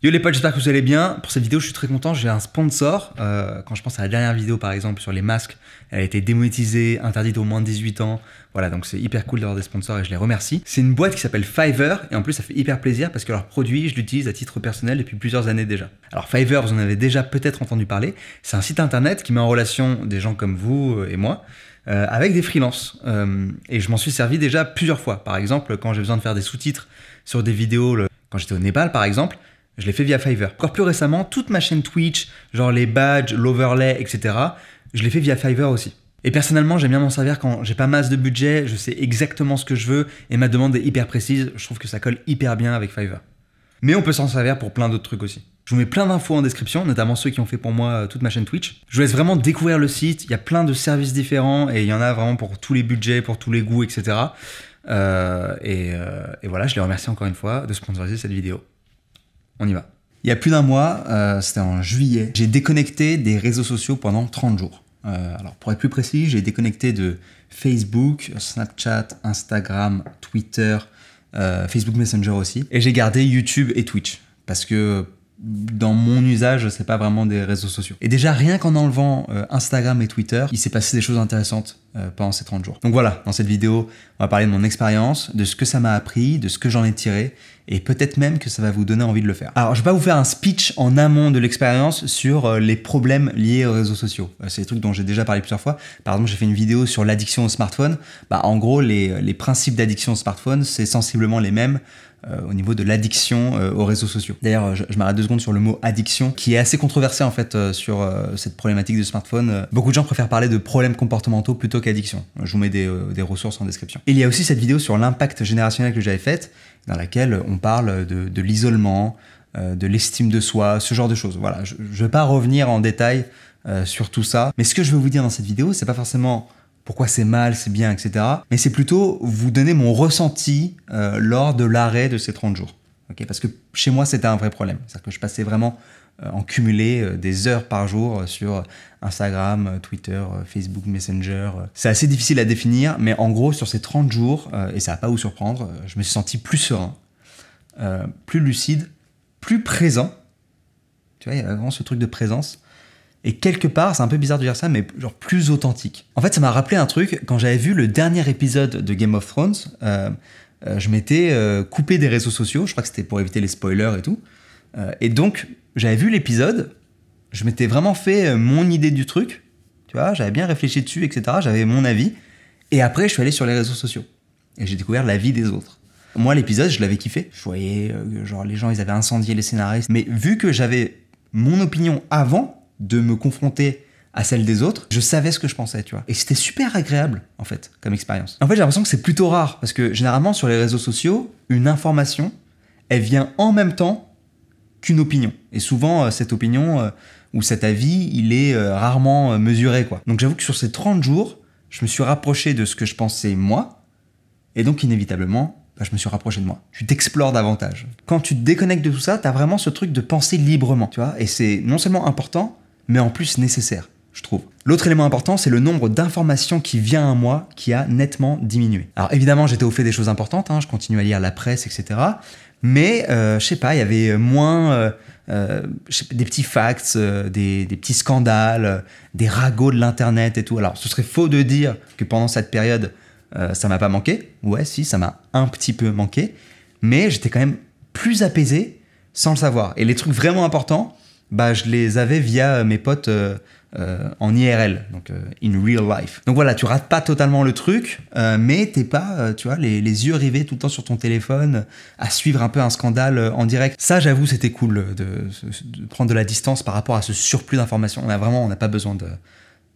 Yo les potes, j'espère que vous allez bien. Pour cette vidéo, je suis très content, j'ai un sponsor. Quand je pense à la dernière vidéo par exemple sur les masques, elle a été démonétisée, interdite aux moins de 18 ans. Voilà, donc c'est hyper cool d'avoir des sponsors et je les remercie. C'est une boîte qui s'appelle Fiverr et en plus ça fait hyper plaisir parce que leur produit, je l'utilise à titre personnel depuis plusieurs années déjà. Alors Fiverr, vous en avez déjà peut-être entendu parler. C'est un site internet qui met en relation des gens comme vous et moi avec des freelances. Et je m'en suis servi déjà plusieurs fois. Par exemple, quand j'ai besoin de faire des sous-titres sur des vidéos, quand j'étais au Népal par exemple, je l'ai fait via Fiverr. Encore plus récemment, toute ma chaîne Twitch, genre les badges, l'overlay, etc., je l'ai fait via Fiverr aussi. Et personnellement, j'aime bien m'en servir quand j'ai pas masse de budget, je sais exactement ce que je veux et ma demande est hyper précise. Je trouve que ça colle hyper bien avec Fiverr. Mais on peut s'en servir pour plein d'autres trucs aussi. Je vous mets plein d'infos en description, notamment ceux qui ont fait pour moi toute ma chaîne Twitch. Je vous laisse vraiment découvrir le site, il y a plein de services différents et il y en a vraiment pour tous les budgets, pour tous les goûts, etc. Et voilà, je les remercie encore une fois de sponsoriser cette vidéo. On y va. Il y a plus d'un mois, c'était en juillet, j'ai déconnecté des réseaux sociaux pendant 30 jours. Alors pour être plus précis, j'ai déconnecté de Facebook, Snapchat, Instagram, Twitter, Facebook Messenger aussi. Et j'ai gardé YouTube et Twitch. Parce que dans mon usage, c'est pas vraiment des réseaux sociaux. Et déjà, rien qu'en enlevant Instagram et Twitter, il s'est passé des choses intéressantes pendant ces 30 jours. Donc voilà, dans cette vidéo, on va parler de mon expérience, de ce que ça m'a appris, de ce que j'en ai tiré, et peut-être même que ça va vous donner envie de le faire. Alors, je vais pas vous faire un speech en amont de l'expérience sur les problèmes liés aux réseaux sociaux. C'est des trucs dont j'ai déjà parlé plusieurs fois. Par exemple, j'ai fait une vidéo sur l'addiction au smartphone. En gros, les principes d'addiction au smartphone, c'est sensiblement les mêmes au niveau de l'addiction aux réseaux sociaux. D'ailleurs, je m'arrête 2 secondes sur le mot addiction, qui est assez controversé en fait sur cette problématique de smartphone. Beaucoup de gens préfèrent parler de problèmes comportementaux plutôt qu'addiction. Je vous mets des ressources en description. Et il y a aussi cette vidéo sur l'impact générationnel que j'avais faite, dans laquelle on parle de l'isolement, de l'estime de soi, ce genre de choses. Voilà, je ne vais pas revenir en détail sur tout ça, mais ce que je veux vous dire dans cette vidéo, c'est pas forcément pourquoi c'est mal, c'est bien, etc. Mais c'est plutôt vous donner mon ressenti lors de l'arrêt de ces 30 jours. Okay, parce que chez moi, c'était un vrai problème. C'est-à-dire que je passais vraiment en cumulé des heures par jour sur Instagram, Twitter, Facebook Messenger. C'est assez difficile à définir, mais en gros, sur ces 30 jours, et ça va pas vous surprendre, je me suis senti plus serein, plus lucide, plus présent. Tu vois, il y a vraiment ce truc de présence. Et quelque part, c'est un peu bizarre de dire ça, mais genre plus authentique. En fait, ça m'a rappelé un truc, quand j'avais vu le dernier épisode de Game of Thrones, je m'étais coupé des réseaux sociaux, je crois que c'était pour éviter les spoilers et tout. Et donc, j'avais vu l'épisode, je m'étais vraiment fait mon idée du truc, tu vois, j'avais bien réfléchi dessus, etc., j'avais mon avis, et après, je suis allé sur les réseaux sociaux, et j'ai découvert la vie des autres. Moi, l'épisode, je l'avais kiffé, je voyais, genre, les gens, ils avaient incendié les scénaristes, mais vu que j'avais mon opinion avant de me confronter à celle des autres, je savais ce que je pensais, tu vois. Et c'était super agréable, en fait, comme expérience. En fait, j'ai l'impression que c'est plutôt rare, parce que généralement, sur les réseaux sociaux, une information, elle vient en même temps qu'une opinion. Et souvent, cette opinion ou cet avis, il est rarement mesuré, quoi. Donc j'avoue que sur ces 30 jours, je me suis rapproché de ce que je pensais moi, et donc inévitablement, je me suis rapproché de moi. Tu t'explores davantage. Quand tu te déconnectes de tout ça, t'as vraiment ce truc de penser librement, tu vois. Et c'est non seulement important, mais en plus nécessaire, je trouve. L'autre élément important, c'est le nombre d'informations qui vient à moi qui a nettement diminué. Alors évidemment, j'étais au fait des choses importantes, hein, je continue à lire la presse, etc. Mais, je sais pas, il y avait moins des petits facts, des petits scandales, des ragots de l'internet et tout. Alors ce serait faux de dire que pendant cette période, ça m'a pas manqué. Ouais, si, ça m'a un petit peu manqué. Mais j'étais quand même plus apaisé sans le savoir. Et les trucs vraiment importants, je les avais via mes potes en IRL, donc in real life. Donc voilà, tu rates pas totalement le truc, mais t'es pas, tu vois, les yeux rivés tout le temps sur ton téléphone, à suivre un peu un scandale en direct. Ça, j'avoue, c'était cool de prendre de la distance par rapport à ce surplus d'informations. On n'a pas besoin de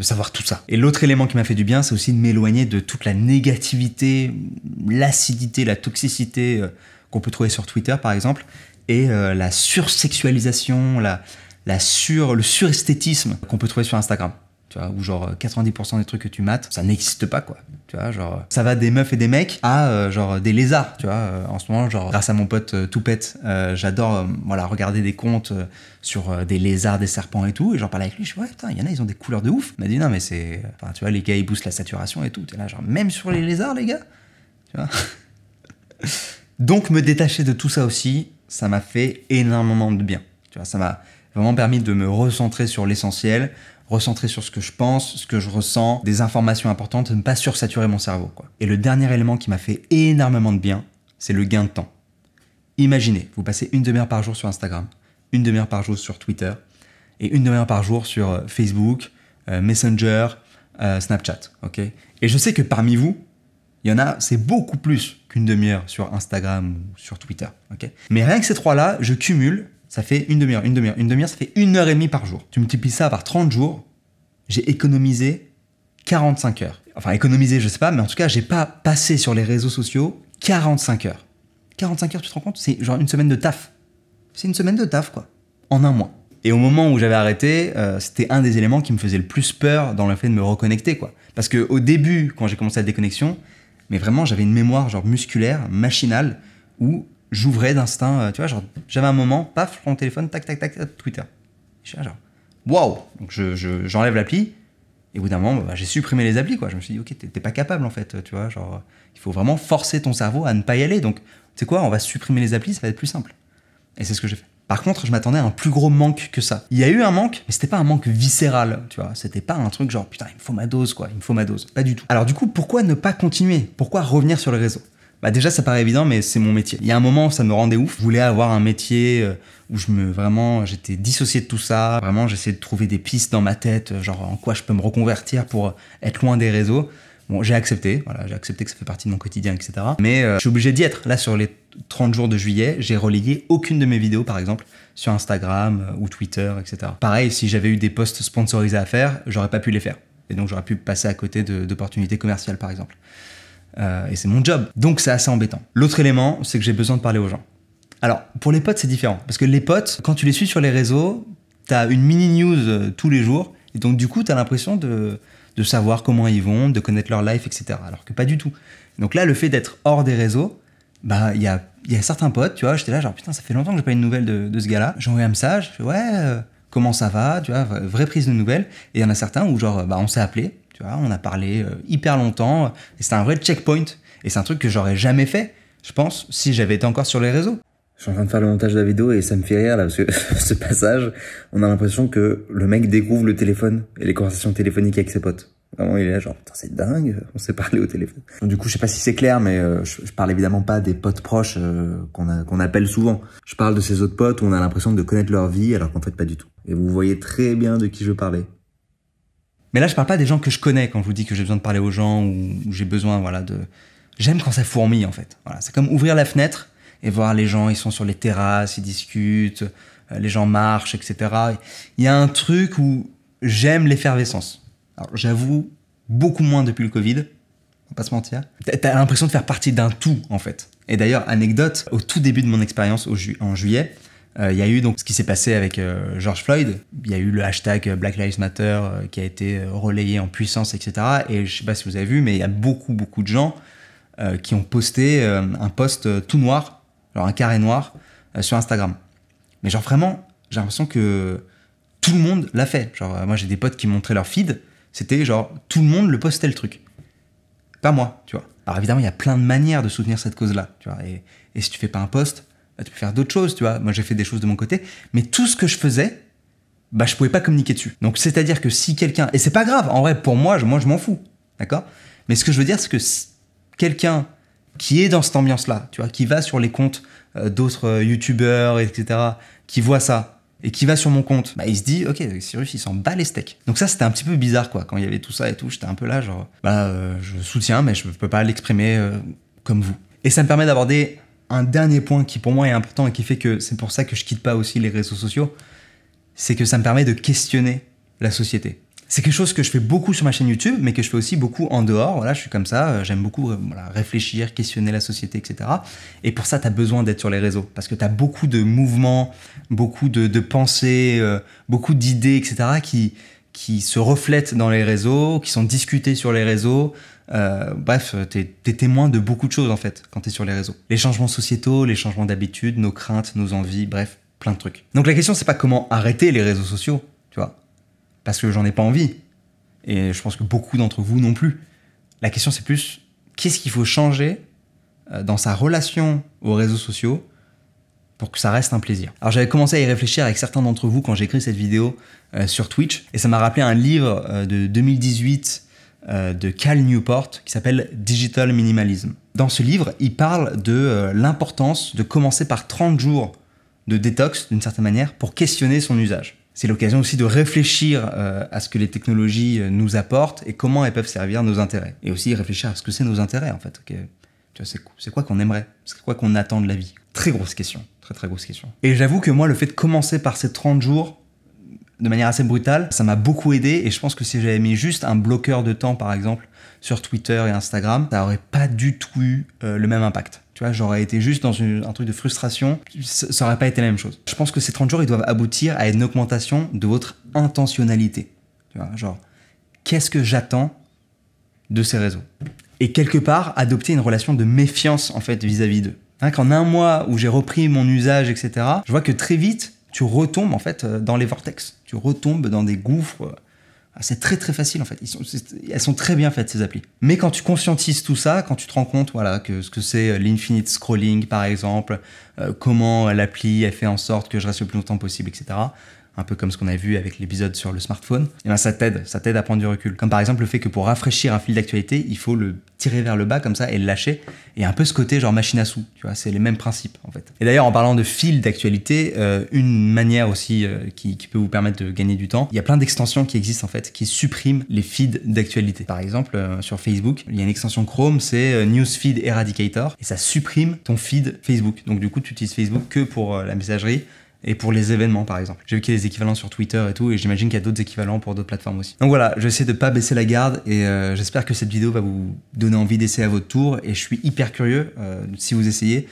savoir tout ça. Et l'autre élément qui m'a fait du bien, c'est aussi de m'éloigner de toute la négativité, l'acidité, la toxicité qu'on peut trouver sur Twitter, par exemple, et la sursexualisation, le suresthétisme qu'on peut trouver sur Instagram. Tu vois, où genre 90% des trucs que tu mates, ça n'existe pas, quoi. Tu vois, genre, ça va des meufs et des mecs à genre des lézards, tu vois. En ce moment, genre, grâce à mon pote Toupette, j'adore voilà, regarder des comptes sur des lézards, des serpents et tout. Et j'en parlais avec lui, je dis, ouais, putain, il y en a, ils ont des couleurs de ouf. Il m'a dit, non, mais c'est. Enfin, tu vois, les gars, ils boostent la saturation et tout. T'es là, genre, même sur les lézards, les gars. Tu vois. Donc, me détacher de tout ça aussi, ça m'a fait énormément de bien. Tu vois, ça m'a vraiment permis de me recentrer sur l'essentiel, recentrer sur ce que je pense, ce que je ressens, des informations importantes, de ne pas sursaturer mon cerveau, quoi. Et le dernier élément qui m'a fait énormément de bien, c'est le gain de temps. Imaginez, vous passez une demi-heure par jour sur Instagram, une demi-heure par jour sur Twitter, et une demi-heure par jour sur Facebook, Messenger, Snapchat, ok? Et je sais que parmi vous, il y en a, c'est beaucoup plus qu'une demi-heure sur Instagram ou sur Twitter, ok? Mais rien que ces trois-là, je cumule, ça fait une demi-heure, une demi-heure, une demi-heure, ça fait 1h30 par jour. Tu multiplies ça par 30 jours, j'ai économisé 45 heures. Enfin, économisé, je sais pas, mais en tout cas, j'ai pas passé sur les réseaux sociaux 45 heures. 45 heures, tu te rends compte? C'est genre une semaine de taf. C'est une semaine de taf, quoi. En un mois. Et au moment où j'avais arrêté, c'était un des éléments qui me faisait le plus peur dans le fait de me reconnecter, quoi. Parce qu'au début, quand j'ai commencé la déconnexion, mais vraiment, j'avais une mémoire genre musculaire, machinale, où j'ouvrais d'instinct, tu vois, genre, j'avais un moment, paf, je prends mon téléphone, tac, tac, tac, Twitter. Je suis là, genre, waouh! Donc j'enlève l'appli, et au bout d'un moment, bah, j'ai supprimé les applis, quoi. Je me suis dit, ok, t'es pas capable, en fait, tu vois, genre, il faut vraiment forcer ton cerveau à ne pas y aller. Donc, tu sais quoi, on va supprimer les applis, ça va être plus simple. Et c'est ce que j'ai fait. Par contre, je m'attendais à un plus gros manque que ça. Il y a eu un manque, mais c'était pas un manque viscéral, tu vois. C'était pas un truc genre, putain, il me faut ma dose, quoi, il me faut ma dose. Pas du tout. Alors du coup, pourquoi ne pas continuer? Pourquoi revenir sur les réseaux? Bah déjà, ça paraît évident, mais c'est mon métier. Il y a un moment où ça me rendait ouf. Je voulais avoir un métier où j'étais dissocié de tout ça. Vraiment, j'essayais de trouver des pistes dans ma tête, genre en quoi je peux me reconvertir pour être loin des réseaux. Bon, j'ai accepté, voilà, j'ai accepté que ça fait partie de mon quotidien, etc. Mais je suis obligé d'y être. Là, sur les 30 jours de juillet, j'ai relayé aucune de mes vidéos, par exemple, sur Instagram ou Twitter, etc. Pareil, si j'avais eu des posts sponsorisés à faire, j'aurais pas pu les faire. Et donc, j'aurais pu passer à côté d'opportunités commerciales, par exemple. Et c'est mon job. Donc, c'est assez embêtant. L'autre élément, c'est que j'ai besoin de parler aux gens. Alors, pour les potes, c'est différent. Parce que les potes, quand tu les suis sur les réseaux, t'as une mini-news tous les jours. Et donc, du coup, t'as l'impression de savoir comment ils vont, de connaître leur life, etc. Alors que pas du tout. Donc là, le fait d'être hors des réseaux, bah, il y a certains potes, tu vois, j'étais là, genre, putain, ça fait longtemps que j'ai pas eu de nouvelles de ce gars-là. J'ai envoyé un message, je fais, ouais, comment ça va, tu vois, vraie prise de nouvelles. Et il y en a certains où, genre, bah, on s'est appelé, tu vois, on a parlé hyper longtemps, et c'était un vrai checkpoint. Et c'est un truc que j'aurais jamais fait, je pense, si j'avais été encore sur les réseaux. Je suis en train de faire le montage de la vidéo et ça me fait rire là, parce que ce passage, on a l'impression que le mec découvre le téléphone et les conversations téléphoniques avec ses potes. Vraiment, il est là genre, putain, c'est dingue, on s'est parlé au téléphone. Donc, du coup, je sais pas si c'est clair, mais je parle évidemment pas des potes proches qu'on appelle souvent. Je parle de ces autres potes où on a l'impression de connaître leur vie, alors qu'en fait, pas du tout. Et vous voyez très bien de qui je parlais. Mais là, je parle pas des gens que je connais quand je vous dis que j'ai besoin de parler aux gens ou j'ai besoin, voilà, J'aime quand ça fourmille, en fait. Voilà, c'est comme ouvrir la fenêtre et voir les gens, ils sont sur les terrasses, ils discutent, les gens marchent, etc. Il y a un truc où j'aime l'effervescence. Alors, j'avoue, beaucoup moins depuis le Covid, on va pas se mentir. T'as l'impression de faire partie d'un tout, en fait. Et d'ailleurs, anecdote, au tout début de mon expérience en juillet, il y a eu donc ce qui s'est passé avec George Floyd. Il y a eu le hashtag Black Lives Matter qui a été relayé en puissance, etc. Et je sais pas si vous avez vu, mais il y a beaucoup de gens qui ont posté un post tout noir, genre un carré noir, sur Instagram. Mais genre vraiment, j'ai l'impression que tout le monde l'a fait. Genre moi j'ai des potes qui montraient leur feed, c'était genre tout le monde le postait le truc. Pas moi, tu vois. Alors évidemment, il y a plein de manières de soutenir cette cause-là, tu vois. Et si tu fais pas un post, bah, tu peux faire d'autres choses, tu vois. Moi j'ai fait des choses de mon côté, mais tout ce que je faisais, bah je pouvais pas communiquer dessus. Donc c'est-à-dire que si quelqu'un, et c'est pas grave, en vrai pour moi je m'en fous, d'accord. Mais ce que je veux dire, c'est que si quelqu'un qui est dans cette ambiance-là, tu vois, qui va sur les comptes d'autres youtubeurs, etc., qui voit ça, et qui va sur mon compte, bah il se dit, ok, Cyrus, il s'en bat les steaks. Donc ça, c'était un petit peu bizarre, quoi, quand il y avait tout ça et tout, j'étais un peu là, genre, je soutiens, mais je peux pas l'exprimer comme vous. Et ça me permet d'aborder un dernier point qui, pour moi, est important et qui fait que c'est pour ça que je quitte pas aussi les réseaux sociaux, c'est que ça me permet de questionner la société. C'est quelque chose que je fais beaucoup sur ma chaîne YouTube, mais que je fais aussi beaucoup en dehors. Voilà, je suis comme ça, j'aime beaucoup voilà, réfléchir, questionner la société, etc. Et pour ça, tu as besoin d'être sur les réseaux, parce que tu as beaucoup de mouvements, beaucoup de pensées, beaucoup d'idées, etc., qui se reflètent dans les réseaux, qui sont discutées sur les réseaux. Bref, t'es témoin de beaucoup de choses, en fait, quand t'es sur les réseaux. Les changements sociétaux, les changements d'habitudes, nos craintes, nos envies, bref, plein de trucs. Donc la question, c'est pas comment arrêter les réseaux sociaux, tu vois, parce que j'en ai pas envie. Et je pense que beaucoup d'entre vous non plus. La question, c'est plus, qu'est-ce qu'il faut changer dans sa relation aux réseaux sociaux pour que ça reste un plaisir. Alors j'avais commencé à y réfléchir avec certains d'entre vous quand j'ai écrit cette vidéo sur Twitch, et ça m'a rappelé un livre de 2018 de Cal Newport qui s'appelle Digital Minimalism. Dans ce livre, il parle de l'importance de commencer par 30 jours de détox d'une certaine manière pour questionner son usage. C'est l'occasion aussi de réfléchir à ce que les technologies nous apportent et comment elles peuvent servir nos intérêts. Et aussi réfléchir à ce que c'est nos intérêts en fait. Okay. Tu vois, c'est quoi qu'on aimerait? C'est quoi qu'on attend de la vie? Très grosse question. Très grosse question. Et j'avoue que moi, le fait de commencer par ces 30 jours de manière assez brutale, ça m'a beaucoup aidé, et je pense que si j'avais mis juste un bloqueur de temps par exemple sur Twitter et Instagram, ça aurait pas du tout eu le même impact. Tu vois, j'aurais été juste dans un truc de frustration, ça aurait pas été la même chose. Je pense que ces 30 jours, ils doivent aboutir à une augmentation de votre intentionnalité. Tu vois, genre, qu'est-ce que j'attends de ces réseaux? Et quelque part, adopter une relation de méfiance en fait vis-à-vis d'eux. Hein, qu'en un mois où j'ai repris mon usage, etc., je vois que très vite, tu retombes en fait dans les vortex. Tu retombes dans des gouffres. C'est très facile en fait. Elles sont très bien faites ces applis. Mais quand tu conscientises tout ça, quand tu te rends compte voilà, que ce que c'est l'infinite scrolling par exemple, comment l'appli a fait en sorte que je reste le plus longtemps possible, etc., un peu comme ce qu'on a vu avec l'épisode sur le smartphone, et ben ça t'aide à prendre du recul. Comme par exemple le fait que pour rafraîchir un fil d'actualité, il faut le tirer vers le bas comme ça et le lâcher, et un peu ce côté genre machine à sous, tu vois, c'est les mêmes principes en fait. Et d'ailleurs en parlant de fil d'actualité, une manière aussi qui peut vous permettre de gagner du temps, il y a plein d'extensions qui existent en fait, qui suppriment les feeds d'actualité. Par exemple sur Facebook, il y a une extension Chrome, c'est Newsfeed Eradicator, et ça supprime ton feed Facebook. Donc du coup tu utilises Facebook que pour la messagerie, et pour les événements par exemple. J'ai vu qu'il y a des équivalents sur Twitter et tout, et j'imagine qu'il y a d'autres équivalents pour d'autres plateformes aussi. Donc voilà, je vais essayer de pas baisser la garde, et j'espère que cette vidéo va vous donner envie d'essayer à votre tour, et je suis hyper curieux, si vous essayez,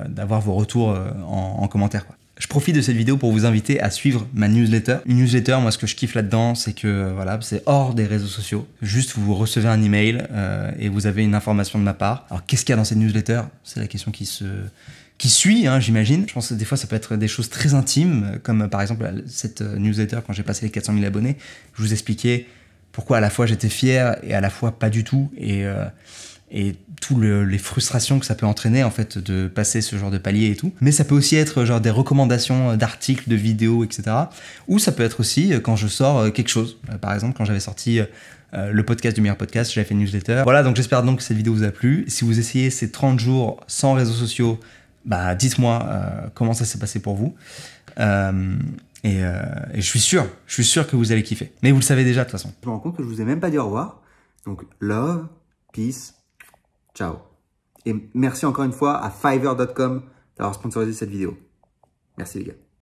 d'avoir vos retours en commentaire, quoi. Je profite de cette vidéo pour vous inviter à suivre ma newsletter. Une newsletter, moi ce que je kiffe là-dedans, c'est que voilà, c'est hors des réseaux sociaux. Juste vous recevez un email et vous avez une information de ma part. Alors qu'est-ce qu'il y a dans cette newsletter? C'est la question qui suit, hein, j'imagine. Je pense que des fois, ça peut être des choses très intimes, comme par exemple cette newsletter, quand j'ai passé les 400 000 abonnés, je vous expliquais pourquoi à la fois j'étais fier et à la fois pas du tout, et toutes les frustrations que ça peut entraîner en fait de passer ce genre de palier et tout. Mais ça peut aussi être genre des recommandations d'articles, de vidéos, etc. Ou ça peut être aussi quand je sors quelque chose. Par exemple, quand j'avais sorti le podcast du meilleur podcast, j'avais fait une newsletter. Voilà, donc j'espère donc que cette vidéo vous a plu. Si vous essayez ces 30 jours sans réseaux sociaux, bah dites-moi comment ça s'est passé pour vous. Et je suis sûr que vous allez kiffer. Mais vous le savez déjà de toute façon. Je me rends compte que je vous ai même pas dit au revoir. Donc, love, peace, ciao. Et merci encore une fois à Fiverr.com d'avoir sponsorisé cette vidéo. Merci les gars.